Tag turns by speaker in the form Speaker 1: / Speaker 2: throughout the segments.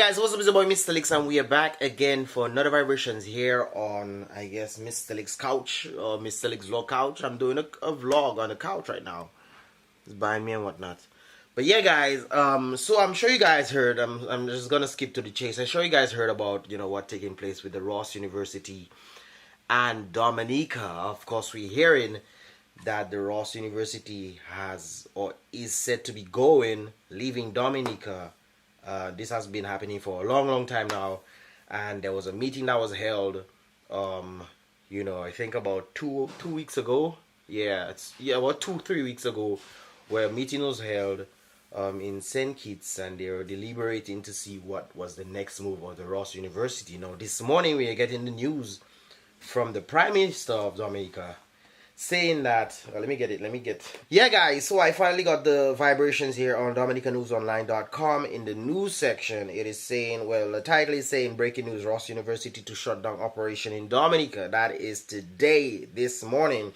Speaker 1: Guys, what's up? It's your boy Mystelics, and we are back again for another vibrations here on, I guess, Mystelics couch or Mystelics vlog couch. I'm doing a vlog on the couch right now. It's behind me and whatnot. But yeah, guys, so I'm sure you guys heard. I'm just gonna skip to the chase. I'm sure you guys heard about what taking place with the Ross University and Dominica. Of course, we're hearing that the Ross University has or is set to be leaving Dominica. This has been happening for a long time now, and there was a meeting that was held I think about two weeks ago. About 2-3 weeks ago, where a meeting was held in St. Kitts, and they were deliberating to see what was the next move of the Ross University. Now this morning we are getting the news from the Prime Minister of Dominica saying that yeah, guys, so I finally got the vibrations here on dominicanewsonline.com. In the news section, it is saying, well, the title is saying breaking news: Ross University to shut down operation in Dominica. That is today, this morning.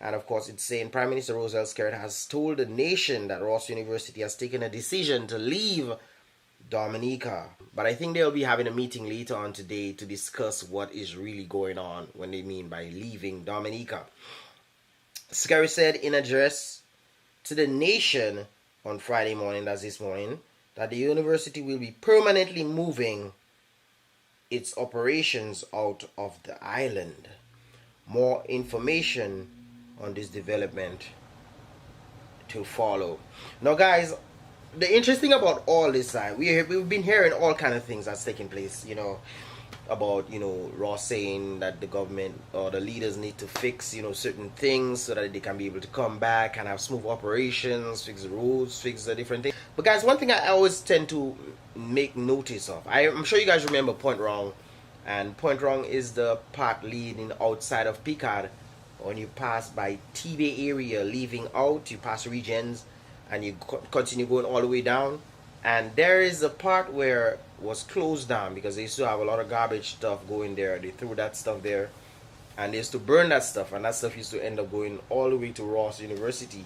Speaker 1: And of course, it's saying Prime Minister Roselle Skerrit has told the nation that Ross University has taken a decision to leave Dominica. But I think they'll be having a meeting later on today to discuss what is really going on when they mean by leaving Dominica. Skerrit said in an address to the nation on Friday morning, that's this morning, that the university will be permanently moving its operations out of the island. More information on this development to follow. Now, guys, the interesting about all this side, we've been hearing all kind of things that's taking place, about Ross saying that the government or the leaders need to fix certain things so that they can be able to come back and have smooth operations, fix the roads, fix the different things. But guys, one thing I always tend to make notice of, I'm sure you guys remember Point Wrong, and Point Wrong is the part leading outside of Picard. When you pass by T-Bay area, leaving out, you pass regions and you continue going all the way down, and there is a part where it was closed down because they used to have a lot of garbage stuff going there. They threw that stuff there and they used to burn that stuff, and that stuff used to end up going all the way to Ross University,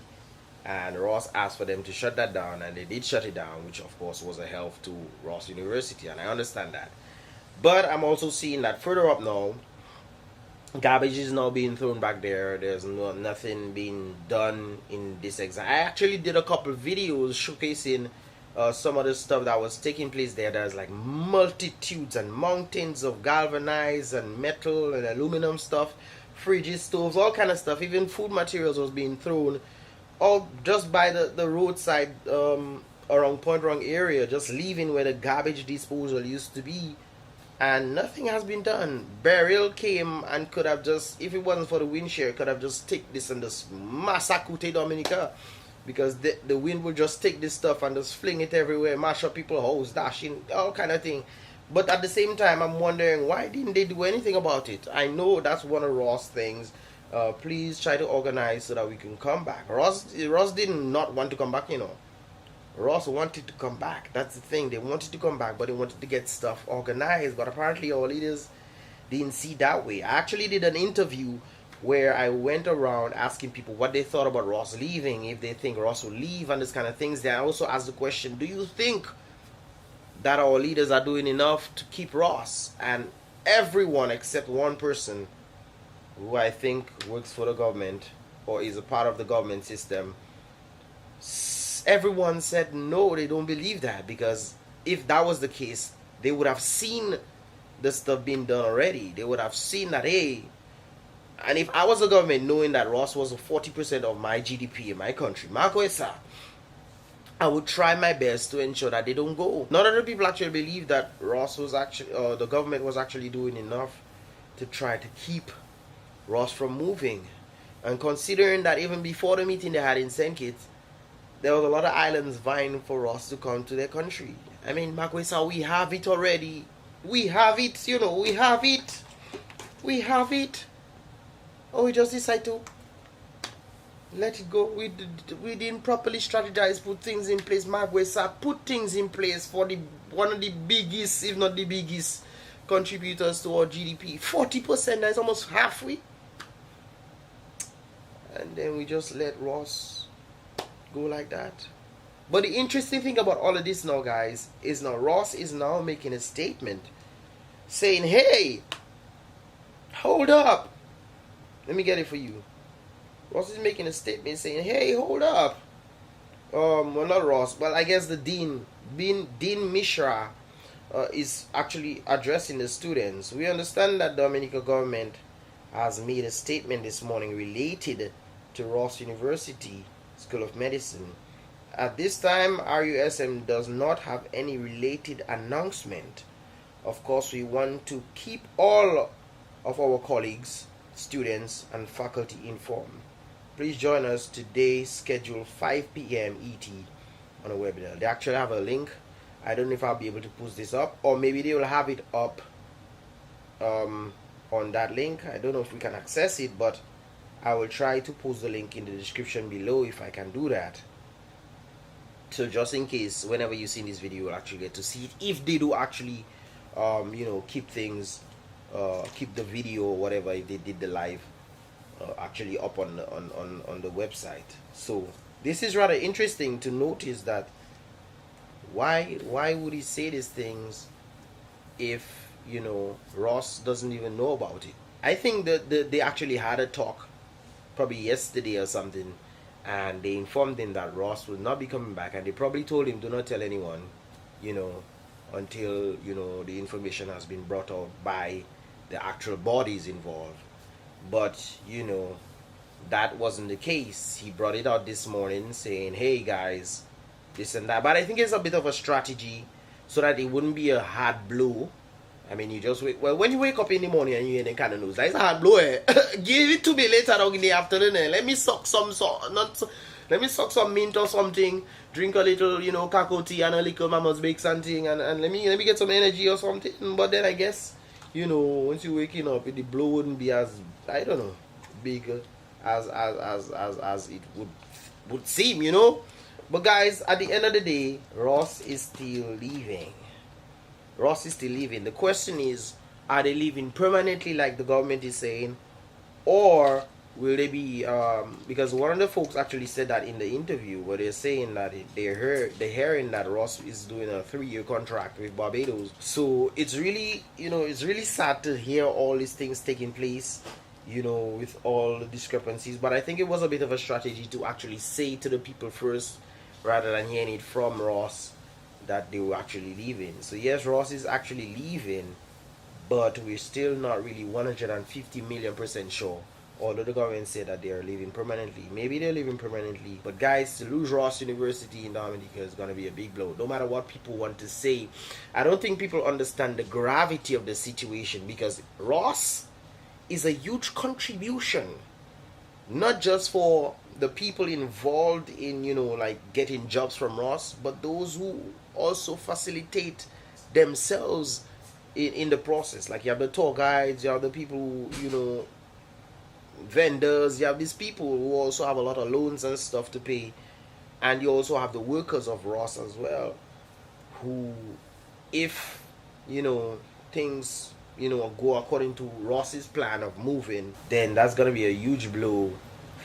Speaker 1: and Ross asked for them to shut that down, and they did shut it down, which of course was a help to Ross University, and I understand that. But I'm also seeing that further up now, garbage is now being thrown back there. There's nothing being done in this exact. I actually did a couple of videos showcasing some of the stuff that was taking place there. There's like multitudes and mountains of galvanized and metal and aluminum stuff, fridges, stoves, all kind of stuff. Even food materials was being thrown all just by the roadside around Point Wrong area, just leaving where the garbage disposal used to be. And nothing has been done. Burial came and could have just, if it wasn't for the wind shear, could have just take this and just massacre Dominica, because the wind will just take this stuff and just fling it everywhere, mash up people's house, dashing, all kind of thing. But at the same time, I'm wondering, why didn't they do anything about it? I know that's one of Ross' things. Please try to organize so that we can come back. Ross did not want to come back, Ross wanted to come back. That's the thing. They wanted to come back, but they wanted to get stuff organized. But apparently our leaders didn't see that way. I actually did an interview where I went around asking people what they thought about Ross leaving, if they think Ross will leave and this kind of things. Then I also asked the question, do you think that our leaders are doing enough to keep Ross? And everyone except one person, who I think works for the government or is a part of the government system, everyone said no, they don't believe that, because if that was the case, they would have seen the stuff being done already. They would have seen that, hey, and if I was the government, knowing that Ross was 40% of my GDP in my country, I would try my best to ensure that they don't go. Not other people actually believe that Ross was actually, the government was actually doing enough to try to keep Ross from moving. And considering that even before the meeting they had in St. Kitts, there was a lot of islands vying for Ross to come to their country. I mean, Makwesa, we have it already. We have it, we have it. We have it. Oh, we just decide to let it go. We didn't properly strategize, put things in place. Makwesa, put things in place for one of the biggest, if not the biggest, contributors to our GDP. 40%, that's almost halfway. And then we just let Ross go like that. But the interesting thing about all of this now, guys, is now Ross is now making a statement saying, hey, hold up. Let me get it for you. Ross is making a statement saying, hey, hold up. Well, not Ross, but I guess the Dean Mishra is actually addressing the students. We understand that Dominica government has made a statement this morning related to Ross University School of Medicine. At this time, RUSM does not have any related announcement. Of course, we want to keep all of our colleagues, students, and faculty informed. Please join us today, scheduled 5 p.m. ET on a webinar. They actually have a link. I don't know if I'll be able to post this up, or maybe they will have it up on that link. I don't know if we can access it, but I will try to post the link in the description below if I can do that. So just in case, whenever you see this video, you'll actually get to see it. If they do actually, keep things, keep the video or whatever, if they did the live, actually up on the website. So this is rather interesting to notice that why would he say these things if Ross doesn't even know about it? I think that they actually had a talk probably yesterday or something, and they informed him that Ross would not be coming back, and they probably told him, do not tell anyone, until the information has been brought out by the actual bodies involved. But that wasn't the case. He brought it out this morning saying, hey guys, this and that. But I think it's a bit of a strategy so that it wouldn't be a hard blow. I mean, you just wake, well, when you wake up in the morning and you hear the kind of news, that's a hard blow, eh? Give it to me later on in the afternoon, eh? Let me suck some mint or something, drink a little, cacao tea and a little mama's bake something, and let me get some energy or something. But then I guess, once you're waking up, the blow wouldn't be as, I don't know, big as it would seem, But guys, at the end of the day, Ross is still leaving. The question is, are they leaving permanently like the government is saying, or will they be, because one of the folks actually said that in the interview, where they're saying that they're hearing that Ross is doing a 3-year contract with Barbados. So it's really, it's really sad to hear all these things taking place, with all the discrepancies. But I think it was a bit of a strategy to actually say to the people first, rather than hearing it from Ross, that they were actually leaving. So yes, Ross is actually leaving, but we're still not really 150 million% sure. Although the government said that they are leaving permanently. Maybe they're leaving permanently. But guys, to lose Ross University in Dominica is going to be a big blow. No matter what people want to say, I don't think people understand the gravity of the situation, because Ross is a huge contribution, not just for the people involved in getting jobs from Ross, but those who also facilitate themselves in the process. Like you have the tour guides, you have the people who, vendors, you have these people who also have a lot of loans and stuff to pay, and you also have the workers of Ross as well, who, if things go according to Ross's plan of moving, then that's going to be a huge blow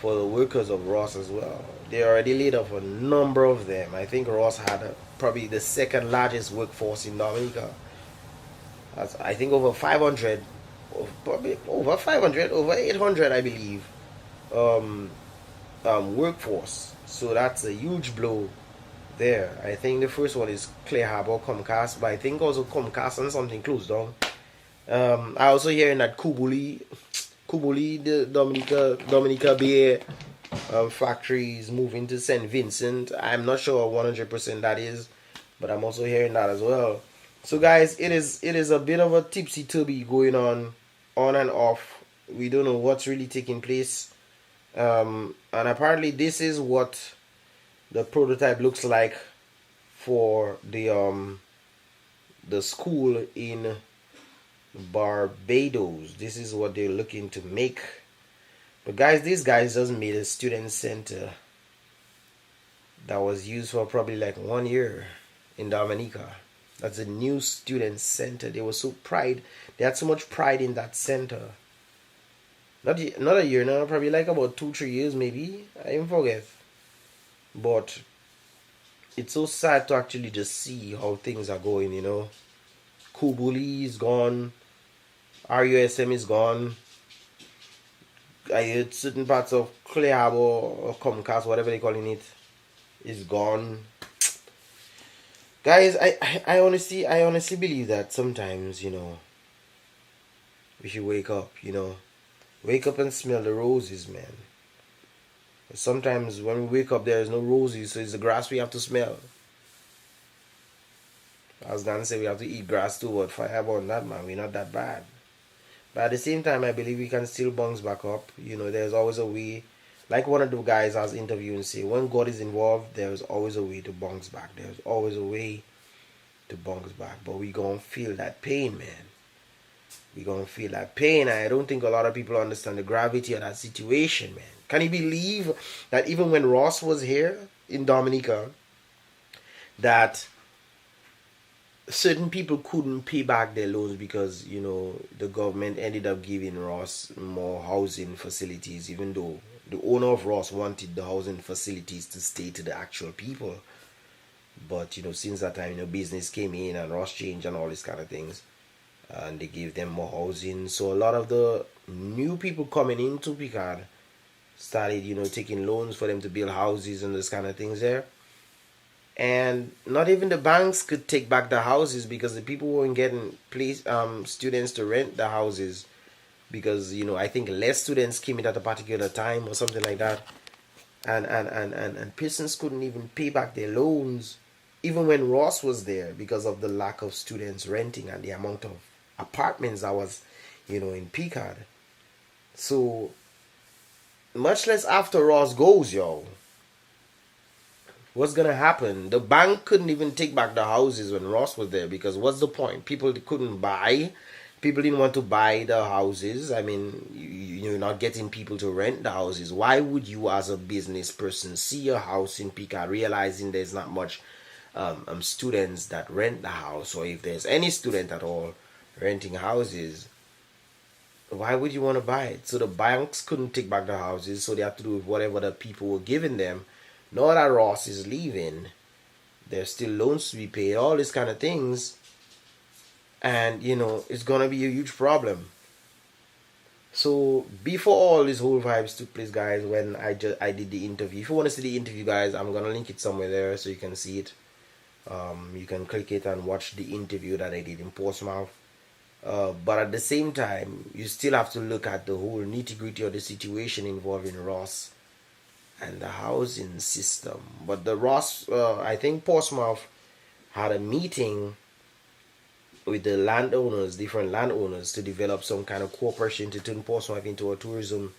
Speaker 1: for the workers of Ross as well. They already laid off a number of them. I think Ross had probably the second largest workforce in Dominica. I think over 500, probably over 500, over 800, I believe, workforce. So that's a huge blow there. I think the first one is Clear Harbor, Comcast, but I think also Comcast and something closed down. I also hearing that Kubuli, the Dominica Bay factory is moving to St. Vincent. I'm not sure 100% that is, but I'm also hearing that as well. So guys, it is a bit of a tipsy-turvy going on and off. We don't know what's really taking place. And apparently this is what the prototype looks like for the school in Barbados. This is what they're looking to make. But guys, these guys just made a student center that was used for probably like 1 year in Dominica. That's a new student center. They were so pride. They had so much pride in that center. Not a year now, probably like about 2-3 years maybe. I even forget. But it's so sad to actually just see how things are going, you know. Kubuli is gone, RUSM is gone. I heard certain parts of Clear Harbor or Comcast, whatever they're calling it, is gone. Guys, I honestly believe that sometimes, you know, we should wake up, you know. Wake up and smell the roses, man. Sometimes when we wake up, there is no roses, so it's the grass we have to smell. As Dan said, we have to eat grass too, but fire about that, man. We're not that bad. But at the same time, I believe we can still bounce back up. You know, there's always a way. Like one of the guys I was interviewing say, when God is involved, there's always a way to bounce back. There's always a way to bounce back. But we gonna feel that pain, man. We gonna feel that pain. I don't think a lot of people understand the gravity of that situation, man. Can you believe that even when Ross was here in Dominica, that certain people couldn't pay back their loans because, you know, the government ended up giving Ross more housing facilities, even though the owner of Ross wanted the housing facilities to stay to the actual people. But, you know, since that time, you know, business came in and Ross changed and all these kind of things, and they gave them more housing. So a lot of the new people coming into Picard started, you know, taking loans for them to build houses and those kind of things there. And not even the banks could take back the houses because the people weren't getting students to rent the houses, because, you know, I think less students came in at a particular time or something like that, and persons couldn't even pay back their loans even when Ross was there because of the lack of students renting and the amount of apartments that was, you know, in Picard. So much less after Ross goes, yo. What's gonna happen? The bank couldn't even take back the houses when Ross was there, because what's the point? People couldn't buy. People didn't want to buy the houses. I mean, you're not getting people to rent the houses. Why would you, as a business person, see a house in Picard realizing there's not much students that rent the house, or if there's any student at all renting houses? Why would you want to buy it? So the banks couldn't take back the houses, so they had to do with whatever the people were giving them. Now that Ross is leaving, there's still loans to be paid, all these kind of things, and, you know, it's gonna be a huge problem. So before all this whole vibes took place, guys, when I did the interview, if you want to see the interview, guys, I'm gonna link it somewhere there so you can see it. You can click it and watch the interview that I did in Portsmouth. But at the same time, you still have to look at the whole nitty-gritty of the situation involving Ross and the housing system. But the Ross, I think Portsmouth had a meeting with the landowners, different landowners, to develop some kind of cooperation to turn Portsmouth into a tourism,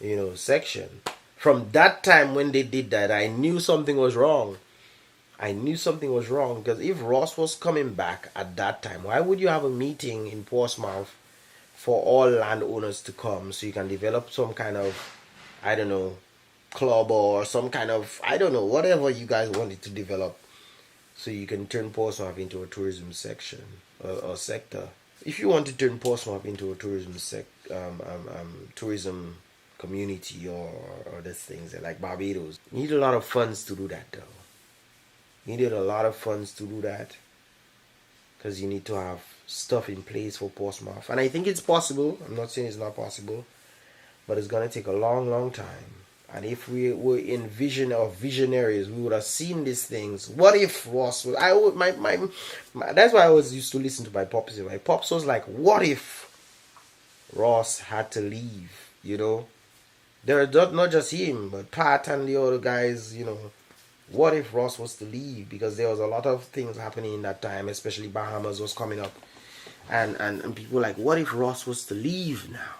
Speaker 1: you know, section. From that time when they did that, I knew something was wrong. I knew something was wrong, because if Ross was coming back at that time, why would you have a meeting in Portsmouth for all landowners to come so you can develop some kind of, I don't know, club or some kind of, I don't know, whatever you guys wanted to develop, so you can turn Portsmouth into a tourism section or sector. If you want to turn Portsmouth into a tourism community or these things like Barbados, you need a lot of funds to do that, though. You need a lot of funds to do that, because you need to have stuff in place for Portsmouth. And I think it's possible. I'm not saying it's not possible, but it's going to take a long, long time. And if we were in vision of visionaries, we would have seen these things. What if Ross was... that's why I always used to listen to my pops. My pops was like, what if Ross had to leave, you know? There are not just him, but Pat and the other guys, you know. What if Ross was to leave? Because there was a lot of things happening in that time, especially Bahamas was coming up. And people were like, what if Ross was to leave now?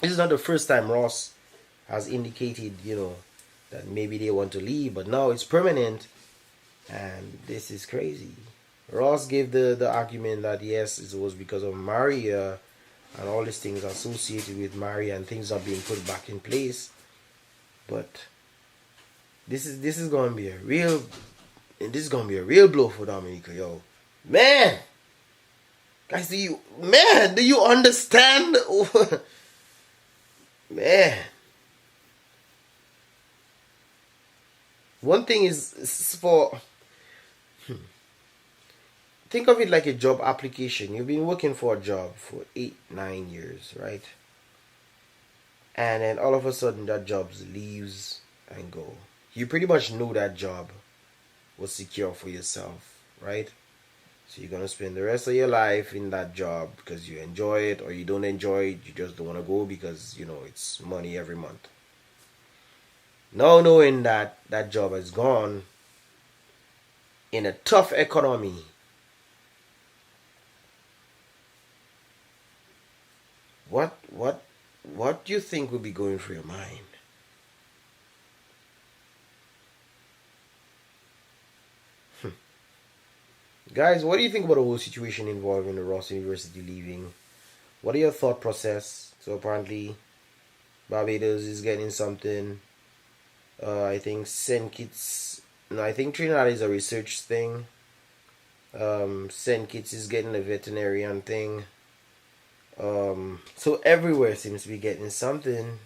Speaker 1: This is not the first time Ross has indicated, you know, that maybe they want to leave, but now it's permanent, and this is crazy. Ross gave the argument that yes, it was because of Maria and all these things associated with Maria, and things are being put back in place. But this is gonna be a real blow for Dominica, yo. Man, guys, do you understand? Man, one thing is for, think of it like a job application. You've been working for a job for 8-9 years, right? And then all of a sudden that job leaves and go. You pretty much know that job was secure for yourself, right? So you're gonna spend the rest of your life in that job because you enjoy it, or you don't enjoy it, you just don't want to go because it's money every month. Now knowing that that job is gone in a tough economy, what do you think would be going through your mind? Guys, what do you think about the whole situation involving the Ross University leaving? What are your thought process? So apparently Barbados is getting something. I think St. Kitts, no, I think Trinidad is a research thing. St. Kitts is getting a veterinarian thing. So everywhere seems to be getting something,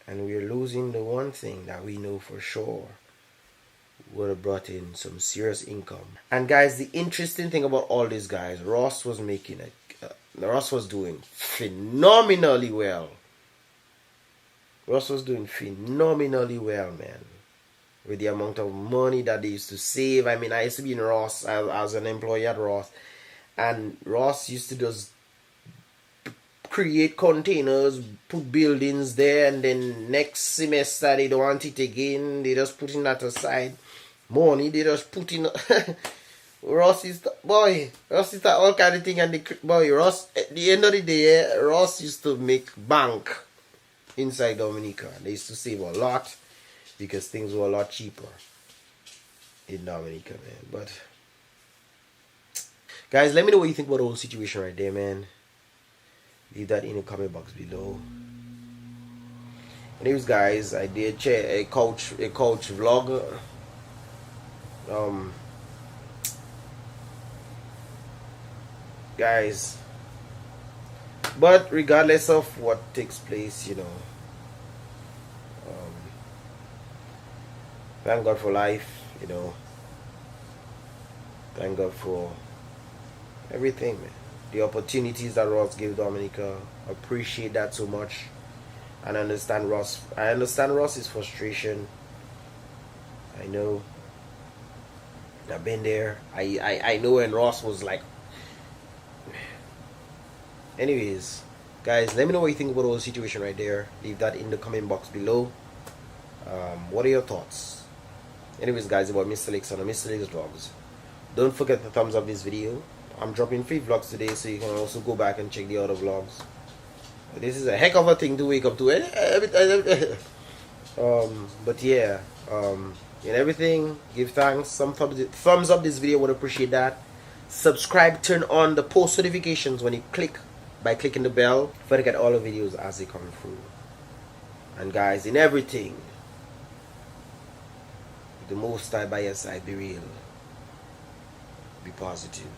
Speaker 1: and we're losing the one thing that we know for sure would have brought in some serious income. And guys, the interesting thing about all these guys, Ross was doing phenomenally well. Ross was doing phenomenally well, man, with the amount of money that they used to save. I mean, I used to be in Ross as an employee at Ross, and Ross used to just create containers, put buildings there, and then next semester they don't want it again. They just putting that aside. Money they just put in. Ross is all kind of thing, and Ross at the end of the day, Ross used to make bank inside Dominica. They used to save a lot because things were a lot cheaper in Dominica, man. But guys, let me know what you think about the whole situation right there, man. Leave that in the comment box below. Anyways, guys, I did check a coach vlog. Guys, but regardless of what takes place, thank God for life, thank God for everything, man. The opportunities that Ross gave Dominica, appreciate that so much. And I understand Ross's frustration. I know, I've been there. I know when Ross was like. Anyways, guys, let me know what you think about the whole situation right there. Leave that in the comment box below. What are your thoughts? Anyways, guys, about Mystelics and the Mystelics vlogs, don't forget to thumbs up this video. I'm dropping 3 vlogs today, so you can also go back and check the other vlogs. This is a heck of a thing to wake up to. But yeah, in everything, give thanks. Some thumbs up this video, would appreciate that. Subscribe, turn on the post notifications when you by clicking the bell for to get all the videos as they come through. And guys, in everything, the Most High by your side, be real, be positive.